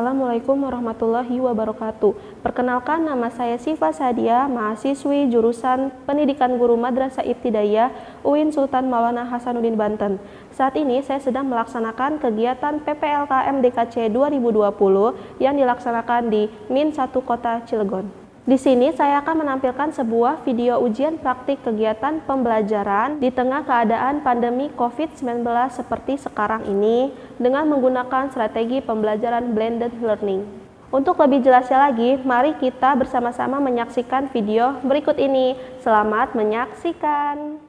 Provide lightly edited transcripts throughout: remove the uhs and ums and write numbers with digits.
Assalamualaikum warahmatullahi wabarakatuh. Perkenalkan, nama saya Siva Sadia, mahasiswi jurusan Pendidikan Guru Madrasah Ibtidaiyah UIN Sultan Maulana Hasanuddin Banten. Saat ini saya sedang melaksanakan kegiatan PPLKM DKC 2020 yang dilaksanakan di Min 1 Kota Cilegon. Di sini saya akan menampilkan sebuah video ujian praktik kegiatan pembelajaran di tengah keadaan pandemi COVID-19 seperti sekarang ini dengan menggunakan strategi pembelajaran blended learning. Untuk lebih jelasnya lagi, mari kita bersama-sama menyaksikan video berikut ini. Selamat menyaksikan.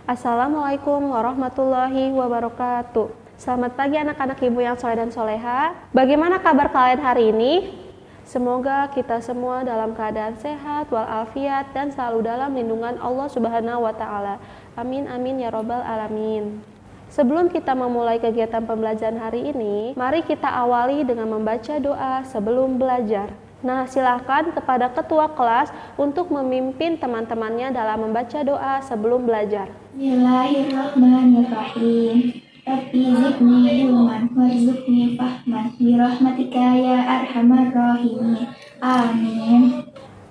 Assalamualaikum warahmatullahi wabarakatuh. Selamat pagi anak-anak ibu yang soleh dan soleha. Bagaimana kabar kalian hari ini? Semoga kita semua dalam keadaan sehat walafiat dan selalu dalam lindungan Allah Subhanahu wa Ta'ala. Amin amin ya robbal alamin. Sebelum kita memulai kegiatan pembelajaran hari ini, mari kita awali dengan membaca doa sebelum belajar. Nah, silahkan kepada ketua kelas untuk memimpin teman-temannya dalam membaca doa sebelum belajar. Bismillahirrahmanirrahim. Rabbi zidni ilman warzuqni fahman birahmatika ya arhamar rahimin. Amin.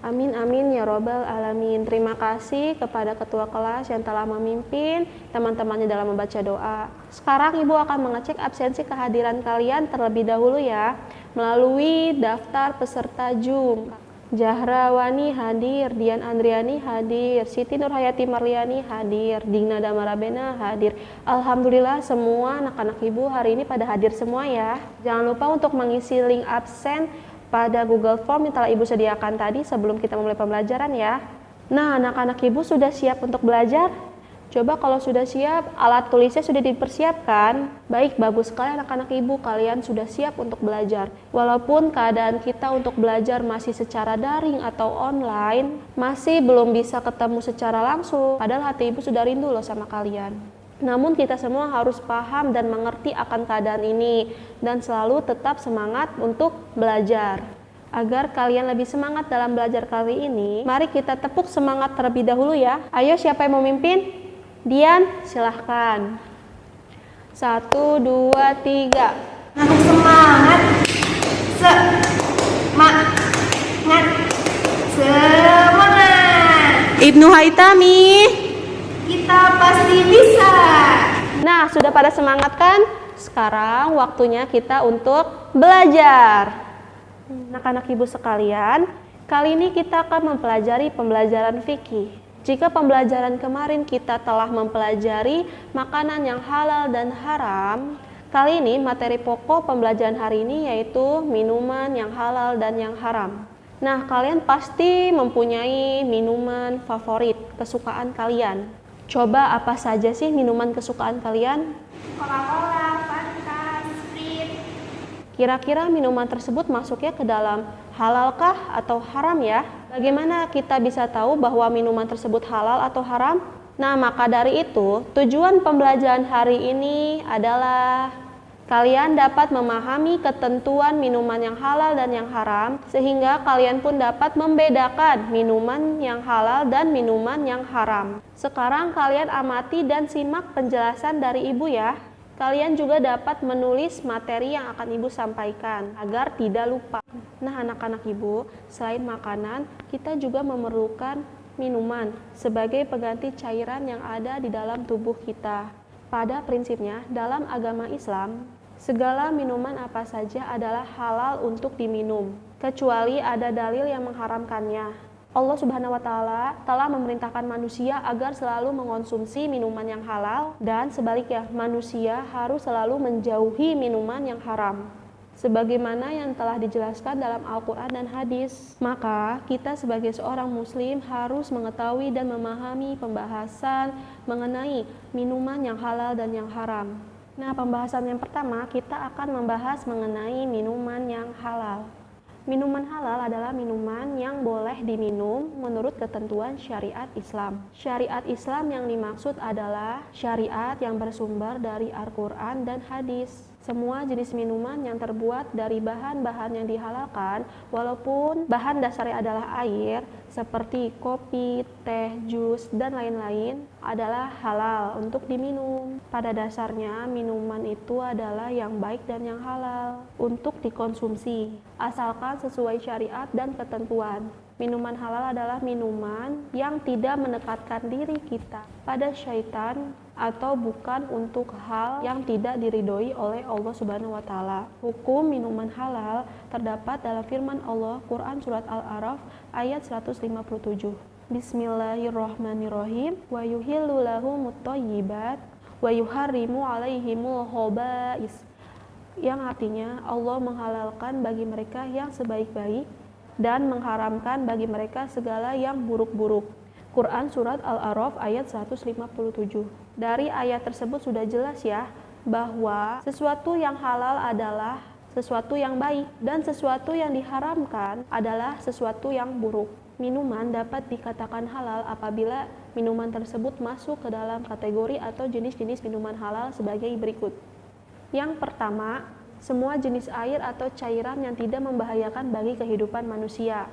Amin amin ya robbal alamin. Terima kasih kepada ketua kelas yang telah memimpin teman-temannya dalam membaca doa. Sekarang ibu akan mengecek absensi kehadiran kalian terlebih dahulu ya, melalui daftar peserta Zoom. Jahrawani hadir, Dian Andriani hadir, Siti Nurhayati Marliani hadir, Digna Damarabena hadir. Alhamdulillah semua anak-anak ibu hari ini pada hadir semua ya. Jangan lupa untuk mengisi link absen pada Google Form yang telah ibu sediakan tadi sebelum kita memulai pembelajaran ya. Nah, anak-anak ibu sudah siap untuk belajar? Coba kalau sudah siap, alat tulisnya sudah dipersiapkan. Baik, bagus sekali anak-anak ibu, kalian sudah siap untuk belajar. Walaupun keadaan kita untuk belajar masih secara daring atau online, masih belum bisa ketemu secara langsung, padahal hati ibu sudah rindu loh sama kalian. Namun kita semua harus paham dan mengerti akan keadaan ini dan selalu tetap semangat untuk belajar. Agar kalian lebih semangat dalam belajar kali ini, mari kita tepuk semangat terlebih dahulu ya. Ayo, siapa yang mau mimpin? Dian, silahkan. 1, 2, 3. Aku semangat. Semangat. Ibnu Haitami. Kita pasti bisa. Nah, sudah pada semangat kan? Sekarang waktunya kita untuk belajar. Anak-anak ibu sekalian, kali ini kita akan mempelajari pembelajaran fikih. Jika pembelajaran kemarin kita telah mempelajari makanan yang halal dan haram, kali ini materi pokok pembelajaran hari ini yaitu minuman yang halal dan yang haram. Nah, kalian pasti mempunyai minuman favorit, kesukaan kalian. Coba apa saja sih minuman kesukaan kalian? Coca-Cola, Fanta, Sprite. Kira-kira minuman tersebut masuknya ke dalam halalkah atau haram ya? Bagaimana kita bisa tahu bahwa minuman tersebut halal atau haram? Nah, maka dari itu, tujuan pembelajaran hari ini adalah kalian dapat memahami ketentuan minuman yang halal dan yang haram, sehingga kalian pun dapat membedakan minuman yang halal dan minuman yang haram. Sekarang kalian amati dan simak penjelasan dari ibu ya. Kalian juga dapat menulis materi yang akan ibu sampaikan agar tidak lupa. Nah, anak-anak ibu, selain makanan, kita juga memerlukan minuman sebagai pengganti cairan yang ada di dalam tubuh kita. Pada prinsipnya, dalam agama Islam, segala minuman apa saja adalah halal untuk diminum, kecuali ada dalil yang mengharamkannya. Allah Subhanahu wa Ta'ala telah memerintahkan manusia agar selalu mengonsumsi minuman yang halal, dan sebaliknya manusia harus selalu menjauhi minuman yang haram sebagaimana yang telah dijelaskan dalam Al-Quran dan hadis. Maka kita sebagai seorang muslim harus mengetahui dan memahami pembahasan mengenai minuman yang halal dan yang haram. Nah, pembahasan yang pertama kita akan membahas mengenai minuman yang halal. Minuman halal adalah minuman yang boleh diminum menurut ketentuan syariat Islam. Syariat Islam yang dimaksud adalah syariat yang bersumber dari Al-Quran dan hadis. Semua jenis minuman yang terbuat dari bahan-bahan yang dihalalkan, walaupun bahan dasarnya adalah air, seperti kopi, teh, jus, dan lain-lain, adalah halal untuk diminum. Pada dasarnya, minuman itu adalah yang baik dan yang halal untuk dikonsumsi, asalkan sesuai syariat dan ketentuan. Minuman halal adalah minuman yang tidak mendekatkan diri kita pada syaitan atau bukan untuk hal yang tidak diridhoi oleh Allah Subhanahu wa taala. Hukum minuman halal terdapat dalam firman Allah Quran surat Al-A'raf ayat 157. Bismillahirrahmanirrahim. Wa yuhillu lahumut thayyibat wa yuharrimu 'alaihimul khaba'is. Yang artinya Allah menghalalkan bagi mereka yang sebaik-baik dan mengharamkan bagi mereka segala yang buruk-buruk. Quran Surat Al-A'raf ayat 157. Dari ayat tersebut sudah jelas ya, bahwa sesuatu yang halal adalah sesuatu yang baik dan sesuatu yang diharamkan adalah sesuatu yang buruk. Minuman dapat dikatakan halal apabila minuman tersebut masuk ke dalam kategori atau jenis-jenis minuman halal sebagai berikut. Yang pertama, semua jenis air atau cairan yang tidak membahayakan bagi kehidupan manusia,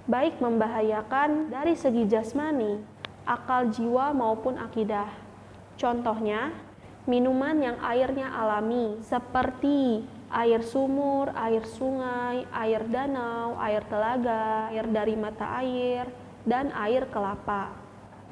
baik membahayakan dari segi jasmani, akal jiwa maupun akidah. Contohnya, minuman yang airnya alami seperti air sumur, air sungai, air danau, air telaga, air dari mata air, dan air kelapa.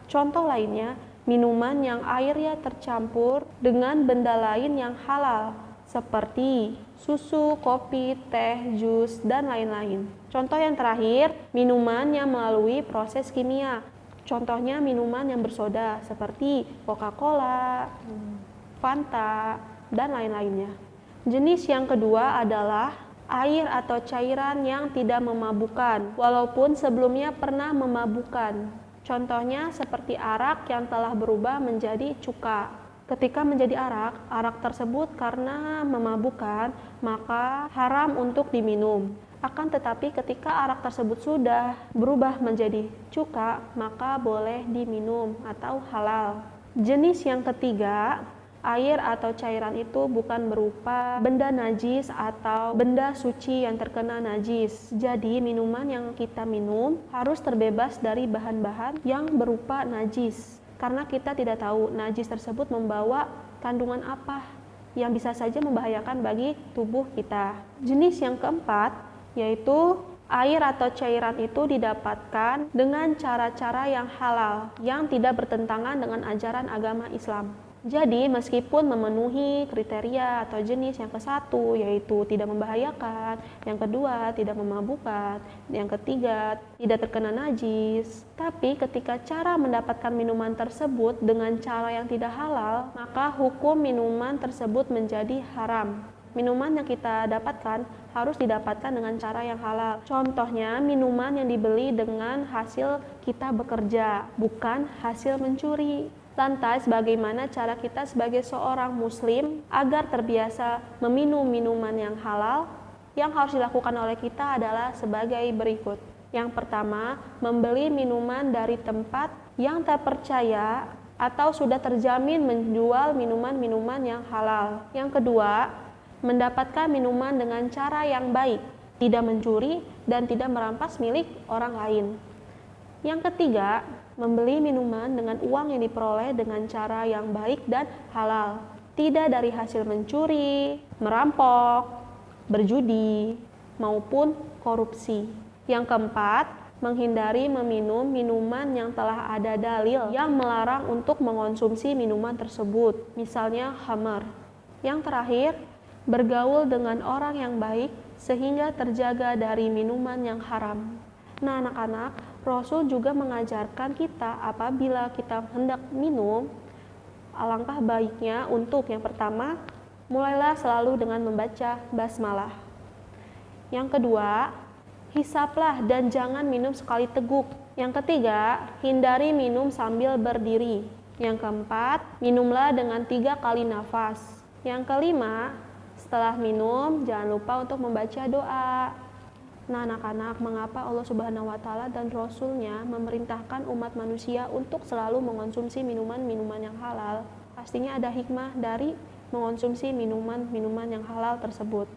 Contoh lainnya, minuman yang airnya tercampur dengan benda lain yang halal seperti susu, kopi, teh, jus, dan lain-lain. Contoh yang terakhir, minuman yang melalui proses kimia. Contohnya minuman yang bersoda seperti Coca-Cola, Fanta, dan lain-lainnya. Jenis yang kedua adalah air atau cairan yang tidak memabukkan, walaupun sebelumnya pernah memabukkan. Contohnya seperti arak yang telah berubah menjadi cuka. Ketika menjadi arak tersebut karena memabukkan, maka haram untuk diminum. Akan tetapi ketika arak tersebut sudah berubah menjadi cuka, maka boleh diminum atau halal. Jenis yang ketiga, air atau cairan itu bukan berupa benda najis atau benda suci yang terkena najis. Jadi minuman yang kita minum harus terbebas dari bahan-bahan yang berupa najis. Karena kita tidak tahu najis tersebut membawa kandungan apa yang bisa saja membahayakan bagi tubuh kita. Jenis yang keempat yaitu air atau cairan itu didapatkan dengan cara-cara yang halal yang tidak bertentangan dengan ajaran agama Islam. Jadi meskipun memenuhi kriteria atau jenis yang ke-1 yaitu tidak membahayakan, yang kedua tidak memabukkan, yang ketiga tidak terkena najis, tapi ketika cara mendapatkan minuman tersebut dengan cara yang tidak halal, maka hukum minuman tersebut menjadi haram. Minuman yang kita dapatkan harus didapatkan dengan cara yang halal. Contohnya minuman yang dibeli dengan hasil kita bekerja, bukan hasil mencuri. Lantas bagaimana cara kita sebagai seorang muslim agar terbiasa meminum minuman yang halal? Yang harus dilakukan oleh kita adalah sebagai berikut. Yang pertama, membeli minuman dari tempat yang terpercaya atau sudah terjamin menjual minuman-minuman yang halal. Yang kedua, mendapatkan minuman dengan cara yang baik, tidak mencuri dan tidak merampas milik orang lain. Yang ketiga, membeli minuman dengan uang yang diperoleh dengan cara yang baik dan halal, tidak dari hasil mencuri, merampok, berjudi, maupun korupsi. Yang keempat, menghindari meminum minuman yang telah ada dalil yang melarang untuk mengonsumsi minuman tersebut, misalnya khamar. Yang terakhir, bergaul dengan orang yang baik sehingga terjaga dari minuman yang haram. Nah anak-anak, Rasul juga mengajarkan kita apabila kita hendak minum, alangkah baiknya untuk yang pertama, mulailah selalu dengan membaca basmalah. Yang kedua, hisaplah dan jangan minum sekali teguk. Yang ketiga, hindari minum sambil berdiri. Yang keempat, minumlah dengan 3 kali nafas. Yang kelima, setelah minum jangan lupa untuk membaca doa. Nah anak-anak, mengapa Allah Subhanahu wa Ta'ala dan Rasul-Nya memerintahkan umat manusia untuk selalu mengonsumsi minuman-minuman yang halal? Pastinya ada hikmah dari mengonsumsi minuman-minuman yang halal tersebut.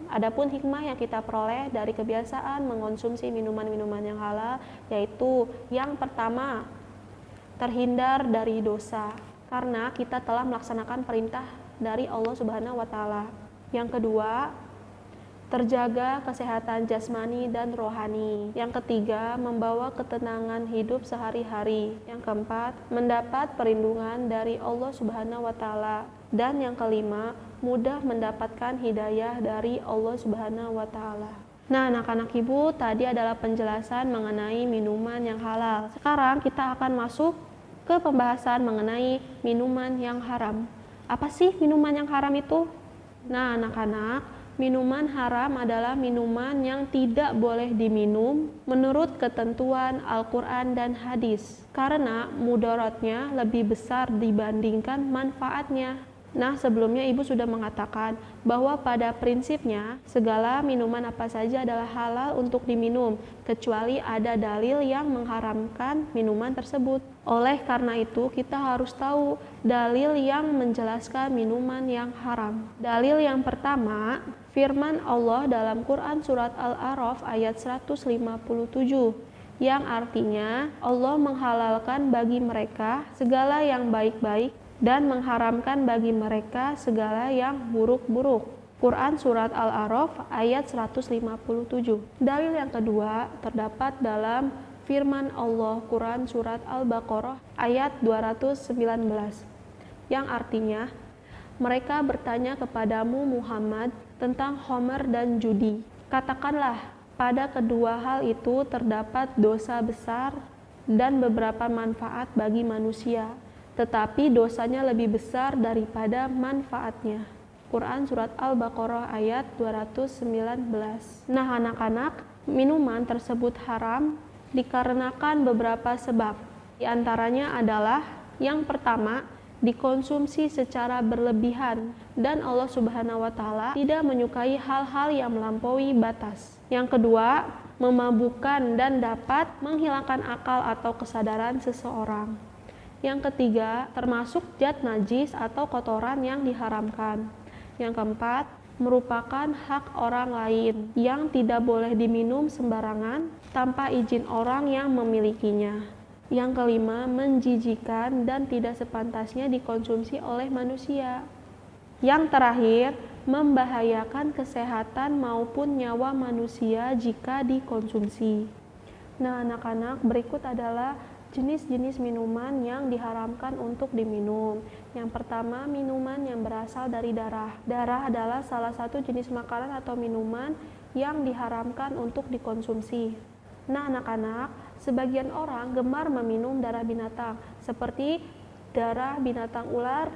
Adapun hikmah yang kita peroleh dari kebiasaan mengonsumsi minuman-minuman yang halal, yaitu yang pertama, terhindar dari dosa karena kita telah melaksanakan perintah dari Allah Subhanahu wa Ta'ala. Yang kedua, terjaga kesehatan jasmani dan rohani. Yang ketiga, membawa ketenangan hidup sehari-hari. Yang keempat, mendapat perlindungan dari Allah Subhanahu wa Ta'ala. Dan yang kelima, mudah mendapatkan hidayah dari Allah Subhanahu wa Ta'ala. Nah, anak-anak ibu, tadi adalah penjelasan mengenai minuman yang halal. Sekarang kita akan masuk ke pembahasan mengenai minuman yang haram. Apa sih minuman yang haram itu? Nah, anak-anak, minuman haram adalah minuman yang tidak boleh diminum menurut ketentuan Al-Quran dan hadis karena mudaratnya lebih besar dibandingkan manfaatnya. Nah, sebelumnya ibu sudah mengatakan bahwa pada prinsipnya segala minuman apa saja adalah halal untuk diminum kecuali ada dalil yang mengharamkan minuman tersebut. Oleh karena itu kita harus tahu dalil yang menjelaskan minuman yang haram. Dalil yang pertama, firman Allah dalam Quran surat Al-A'raf ayat 157 yang artinya Allah menghalalkan bagi mereka segala yang baik-baik dan mengharamkan bagi mereka segala yang buruk-buruk. Quran Surat Al-A'raf ayat 157. Dalil yang kedua terdapat dalam firman Allah Quran Surat Al-Baqarah ayat 219 yang artinya, mereka bertanya kepadamu Muhammad tentang khamr dan judi. Katakanlah, pada kedua hal itu terdapat dosa besar dan beberapa manfaat bagi manusia, tetapi dosanya lebih besar daripada manfaatnya. Quran Surat Al-Baqarah ayat 219. Nah anak-anak, minuman tersebut haram dikarenakan beberapa sebab. Di antaranya adalah yang pertama, dikonsumsi secara berlebihan dan Allah Subhanahu wa Ta'ala tidak menyukai hal-hal yang melampaui batas. Yang kedua, memabukkan dan dapat menghilangkan akal atau kesadaran seseorang. Yang ketiga, termasuk zat najis atau kotoran yang diharamkan. Yang keempat, merupakan hak orang lain yang tidak boleh diminum sembarangan tanpa izin orang yang memilikinya. Yang kelima, menjijikan dan tidak sepantasnya dikonsumsi oleh manusia. Yang terakhir, membahayakan kesehatan maupun nyawa manusia jika dikonsumsi. Nah, anak-anak, berikut adalah jenis-jenis minuman yang diharamkan untuk diminum. Yang pertama, minuman yang berasal dari darah. Darah adalah salah satu jenis makanan atau minuman yang diharamkan untuk dikonsumsi. Nah, anak-anak, sebagian orang gemar meminum darah binatang, seperti darah binatang ular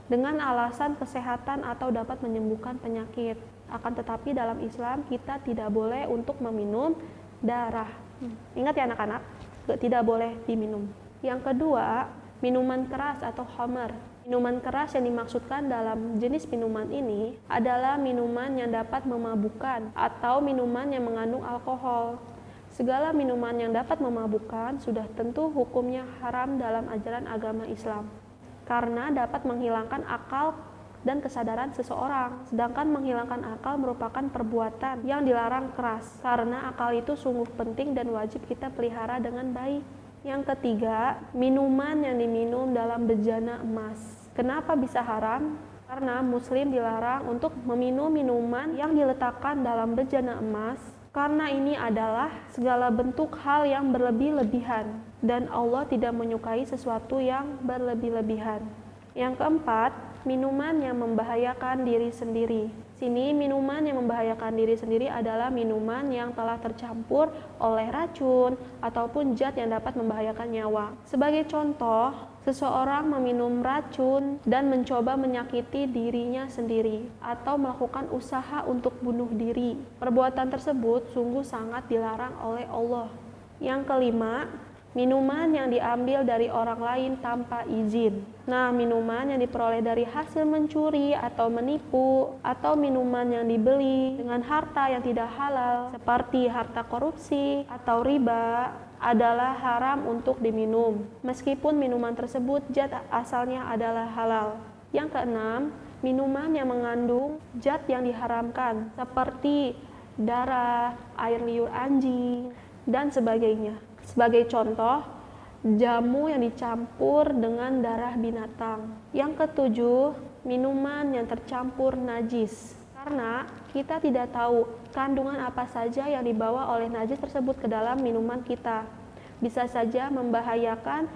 dengan alasan kesehatan atau dapat menyembuhkan penyakit. Akan tetapi dalam Islam kita tidak boleh untuk meminum darah. Ingat ya anak-anak, tidak boleh diminum. Yang kedua, minuman keras atau khamr. Minuman keras yang dimaksudkan dalam jenis minuman ini adalah minuman yang dapat memabukkan atau minuman yang mengandung alkohol. Segala minuman yang dapat memabukkan sudah tentu hukumnya haram dalam ajaran agama Islam karena dapat menghilangkan akal dan kesadaran seseorang. Sedangkan menghilangkan akal merupakan perbuatan yang dilarang keras karena akal itu sungguh penting dan wajib kita pelihara dengan baik. Yang ketiga, minuman yang diminum dalam bejana emas. Kenapa bisa haram? Karena muslim dilarang untuk meminum minuman yang diletakkan dalam bejana emas karena ini adalah segala bentuk hal yang berlebih-lebihan dan Allah tidak menyukai sesuatu yang berlebih-lebihan. Yang keempat, minuman yang membahayakan diri sendiri. Sini minuman yang membahayakan diri sendiri adalah minuman yang telah tercampur oleh racun ataupun zat yang dapat membahayakan nyawa. Sebagai contoh, seseorang meminum racun dan mencoba menyakiti dirinya sendiri atau melakukan usaha untuk bunuh diri. Perbuatan tersebut sungguh sangat dilarang oleh Allah. Yang kelima, minuman yang diambil dari orang lain tanpa izin. Nah, minuman yang diperoleh dari hasil mencuri atau menipu, atau minuman yang dibeli dengan harta yang tidak halal, seperti harta korupsi atau riba, adalah haram untuk diminum, meskipun minuman tersebut zat asalnya adalah halal. Yang keenam, minuman yang mengandung zat yang diharamkan, seperti darah, air liur anjing, dan sebagainya. Sebagai contoh, jamu yang dicampur dengan darah binatang. Yang ketujuh, minuman yang tercampur najis. Karena kita tidak tahu kandungan apa saja yang dibawa oleh najis tersebut ke dalam minuman kita. Bisa saja membahayakan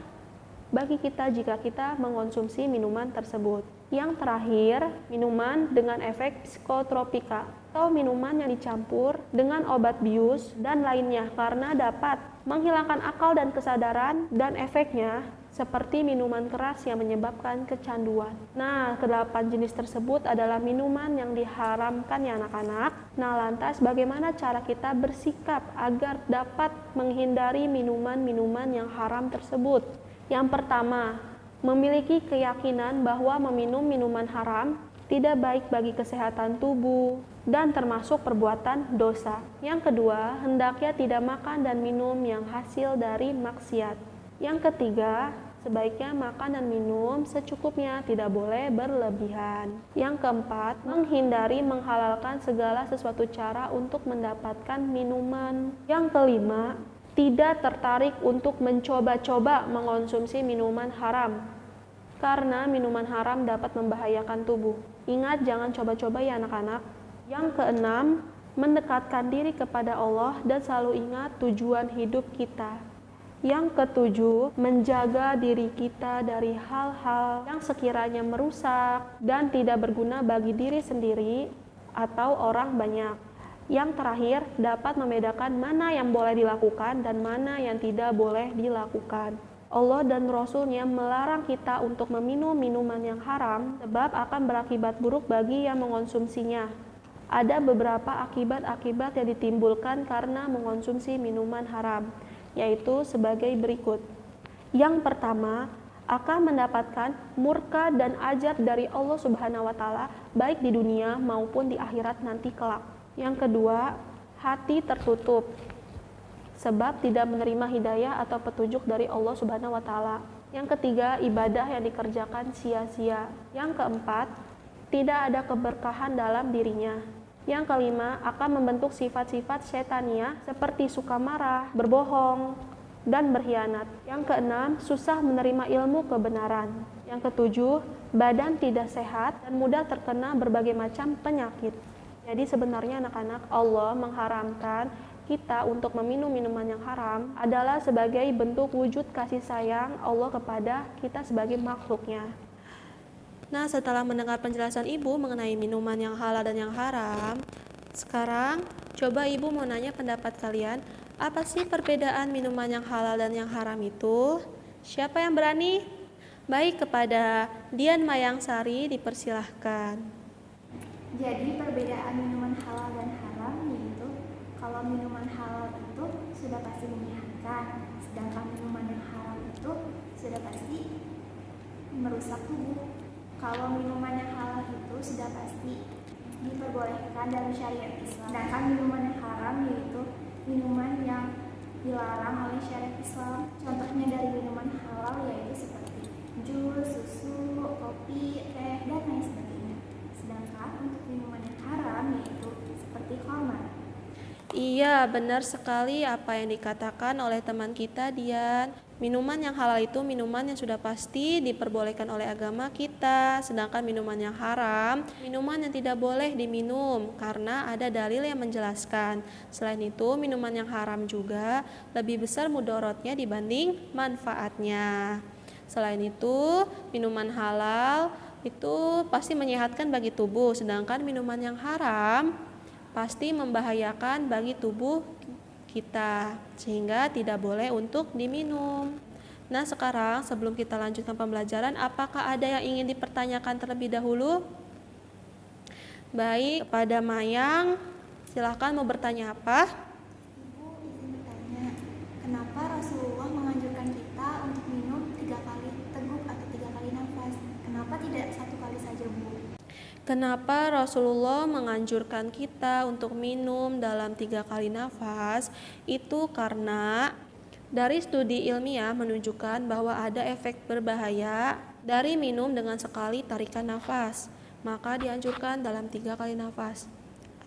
bagi kita jika kita mengonsumsi minuman tersebut. Yang terakhir, minuman dengan efek psikotropika atau minuman yang dicampur dengan obat bius dan lainnya karena dapat menghilangkan akal dan kesadaran, dan efeknya seperti minuman keras yang menyebabkan kecanduan. Nah, kedelapan jenis tersebut adalah minuman yang diharamkan ya anak-anak. Nah, lantas bagaimana cara kita bersikap agar dapat menghindari minuman-minuman yang haram tersebut? Yang pertama, memiliki keyakinan bahwa meminum minuman haram tidak baik bagi kesehatan tubuh dan termasuk perbuatan dosa. Yang kedua, hendaknya tidak makan dan minum yang hasil dari maksiat. Yang ketiga, sebaiknya makan dan minum secukupnya, tidak boleh berlebihan. Yang keempat, menghindari menghalalkan segala sesuatu cara untuk mendapatkan minuman. Yang kelima, tidak tertarik untuk mencoba-coba mengonsumsi minuman haram, karena minuman haram dapat membahayakan tubuh. Ingat, jangan coba-coba ya anak-anak. Yang keenam, mendekatkan diri kepada Allah dan selalu ingat tujuan hidup kita. Yang ketujuh, menjaga diri kita dari hal-hal yang sekiranya merusak dan tidak berguna bagi diri sendiri atau orang banyak. Yang terakhir, dapat membedakan mana yang boleh dilakukan dan mana yang tidak boleh dilakukan. Allah dan Rasul-Nya melarang kita untuk meminum minuman yang haram sebab akan berakibat buruk bagi yang mengonsumsinya. Ada beberapa akibat-akibat yang ditimbulkan karena mengonsumsi minuman haram, yaitu sebagai berikut. Yang pertama, akan mendapatkan murka dan azab dari Allah Subhanahu wa Ta'ala, baik di dunia maupun di akhirat nanti kelak. Yang kedua, hati tertutup sebab tidak menerima hidayah atau petunjuk dari Allah Subhanahu wa Ta'ala. Yang ketiga, ibadah yang dikerjakan sia-sia. Yang keempat, tidak ada keberkahan dalam dirinya. Yang kelima, akan membentuk sifat-sifat syaitaniyah seperti suka marah, berbohong, dan berkhianat. Yang keenam, susah menerima ilmu kebenaran. Yang ketujuh, badan tidak sehat dan mudah terkena berbagai macam penyakit. Jadi sebenarnya anak-anak, Allah mengharamkan kita untuk meminum minuman yang haram adalah sebagai bentuk wujud kasih sayang Allah kepada kita sebagai makhluknya. Nah, setelah mendengar penjelasan Ibu mengenai minuman yang halal dan yang haram, sekarang coba Ibu mau nanya pendapat kalian, apa sih perbedaan minuman yang halal dan yang haram itu? Siapa yang berani? Baik, kepada Dian Mayangsari dipersilahkan. Jadi perbedaan minuman halal dan haram yaitu kalau minuman halal itu sudah pasti menyehatkan, sedangkan minuman yang haram itu sudah pasti merusak tubuh. Kalau minuman yang halal itu sudah pasti diperbolehkan dalam syariat Islam, sedangkan minuman yang haram yaitu minuman yang dilarang oleh syariat Islam. Contohnya dari minuman halal yaitu seperti jus, susu, kopi, teh, dan lain sebagainya. Sedangkan untuk minuman yang haram yaitu seperti khamar. Iya, benar sekali apa yang dikatakan oleh teman kita Dian. Minuman yang halal itu minuman yang sudah pasti diperbolehkan oleh agama kita, sedangkan minuman yang haram, minuman yang tidak boleh diminum karena ada dalil yang menjelaskan. Selain itu, minuman yang haram juga lebih besar mudaratnya dibanding manfaatnya. Selain itu, minuman halal itu pasti menyehatkan bagi tubuh, sedangkan minuman yang haram pasti membahayakan bagi tubuh kita, sehingga tidak boleh untuk diminum. Nah, sekarang sebelum kita lanjutkan pembelajaran, apakah ada yang ingin dipertanyakan terlebih dahulu? Baik, kepada Mayang, silahkan mau bertanya apa? Ibu izin bertanya, kenapa Rasulullah menganjurkan Kenapa Rasulullah menganjurkan kita untuk minum dalam 3 kali nafas? Itu karena dari studi ilmiah menunjukkan bahwa ada efek berbahaya dari minum dengan sekali tarikan nafas. Maka dianjurkan dalam 3 kali nafas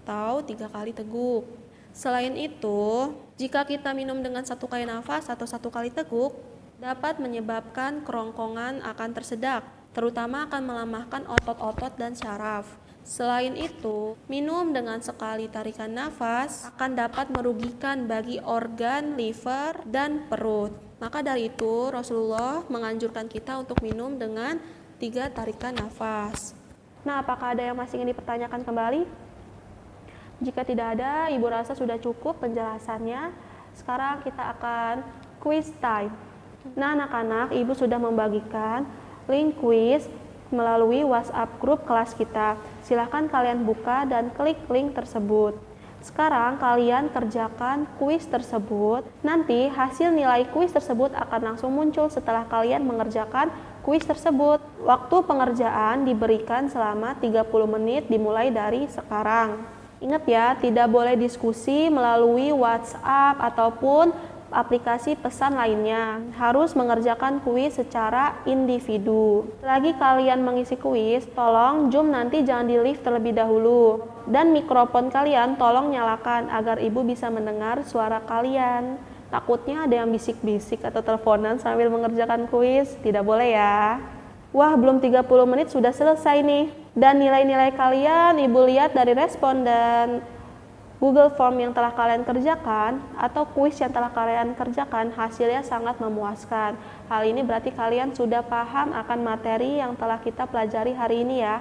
atau 3 kali teguk. Selain itu, jika kita minum dengan 1 kali nafas atau 1 kali teguk, dapat menyebabkan kerongkongan akan tersedak, terutama akan melemahkan otot-otot dan syaraf. Selain itu, minum dengan sekali tarikan nafas akan dapat merugikan bagi organ liver dan perut. Maka dari itu, Rasulullah menganjurkan kita untuk minum dengan 3 tarikan nafas. Nah, apakah ada yang masih ingin dipertanyakan kembali? Jika tidak ada, Ibu rasa sudah cukup penjelasannya. Sekarang kita akan quiz time. Nah, anak-anak, Ibu sudah membagikan link quiz melalui WhatsApp grup kelas kita. Silahkan kalian buka dan klik link tersebut. Sekarang kalian kerjakan kuis tersebut. Nanti hasil nilai kuis tersebut akan langsung muncul setelah kalian mengerjakan kuis tersebut. Waktu pengerjaan diberikan selama 30 menit dimulai dari sekarang. Ingat ya, tidak boleh diskusi melalui WhatsApp ataupun aplikasi pesan lainnya. Harus mengerjakan kuis secara individu. Selagi kalian mengisi kuis, tolong Zoom nanti jangan di lift terlebih dahulu. Dan mikrofon kalian tolong nyalakan agar Ibu bisa mendengar suara kalian. Takutnya ada yang bisik-bisik atau teleponan sambil mengerjakan kuis. Tidak boleh ya. Wah, belum 30 menit sudah selesai nih. Dan nilai-nilai kalian Ibu lihat dari responden Google Form yang telah kalian kerjakan atau kuis yang telah kalian kerjakan, hasilnya sangat memuaskan. Hal ini berarti kalian sudah paham akan materi yang telah kita pelajari hari ini ya.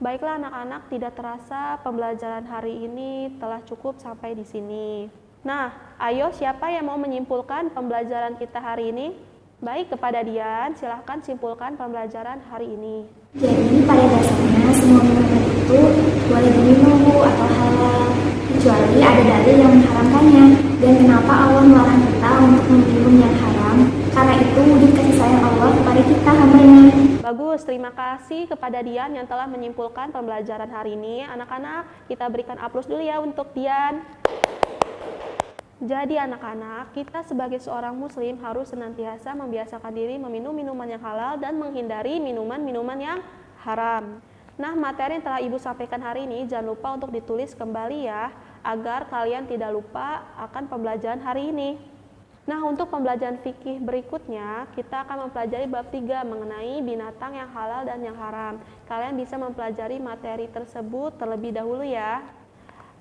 Baiklah anak-anak, tidak terasa pembelajaran hari ini telah cukup sampai di sini. Nah, ayo siapa yang mau menyimpulkan pembelajaran kita hari ini? Baik, kepada Dian, silahkan simpulkan pembelajaran hari ini. Jadi pada dasarnya semua minuman itu boleh diminum atau halal, kecuali ada dalil yang mengharamkannya. Dan kenapa Allah melarang kita untuk meminum yang haram? Karena itu wujud kasih sayang Allah kepada kita hambanya. Bagus, terima kasih kepada Dian yang telah menyimpulkan pembelajaran hari ini. Anak-anak, kita berikan aplaus dulu ya untuk Dian. Jadi anak-anak, kita sebagai seorang muslim harus senantiasa membiasakan diri meminum minuman yang halal dan menghindari minuman-minuman yang haram. Nah, materi yang telah Ibu sampaikan hari ini jangan lupa untuk ditulis kembali ya, agar kalian tidak lupa akan pembelajaran hari ini. Nah, untuk pembelajaran fikih berikutnya, kita akan mempelajari bab 3 mengenai binatang yang halal dan yang haram. Kalian bisa mempelajari materi tersebut terlebih dahulu ya.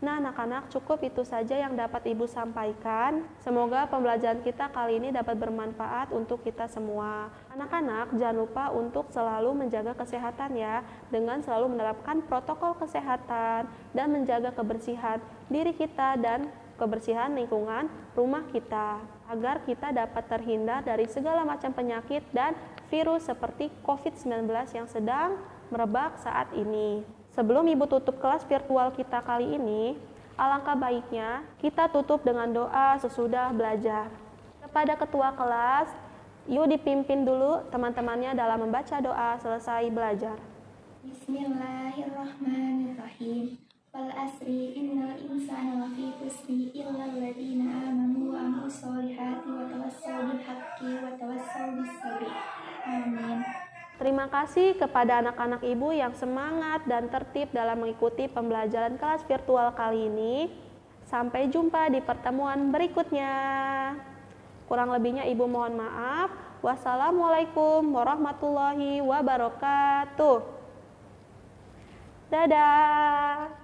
Nah, anak-anak, cukup itu saja yang dapat Ibu sampaikan. Semoga pembelajaran kita kali ini dapat bermanfaat untuk kita semua. Anak-anak, jangan lupa untuk selalu menjaga kesehatan ya, dengan selalu menerapkan protokol kesehatan dan menjaga kebersihan diri kita dan kebersihan lingkungan rumah kita, agar kita dapat terhindar dari segala macam penyakit dan virus seperti COVID-19 yang sedang merebak saat ini. Sebelum Ibu tutup kelas virtual kita kali ini, alangkah baiknya kita tutup dengan doa sesudah belajar. Kepada ketua kelas, yuk dipimpin dulu teman-temannya dalam membaca doa selesai belajar. Bismillahirrahmanirrahim. Wal asri innal insana lafi khusri illa alladziina aamanu wa 'amilus sholihati wa tawassaw bil haqqi wa tawassaw bis sabri. Amin. Terima kasih kepada anak-anak Ibu yang semangat dan tertib dalam mengikuti pembelajaran kelas virtual kali ini. Sampai jumpa di pertemuan berikutnya. Kurang lebihnya Ibu mohon maaf. Wassalamualaikum warahmatullahi wabarakatuh. Dadah.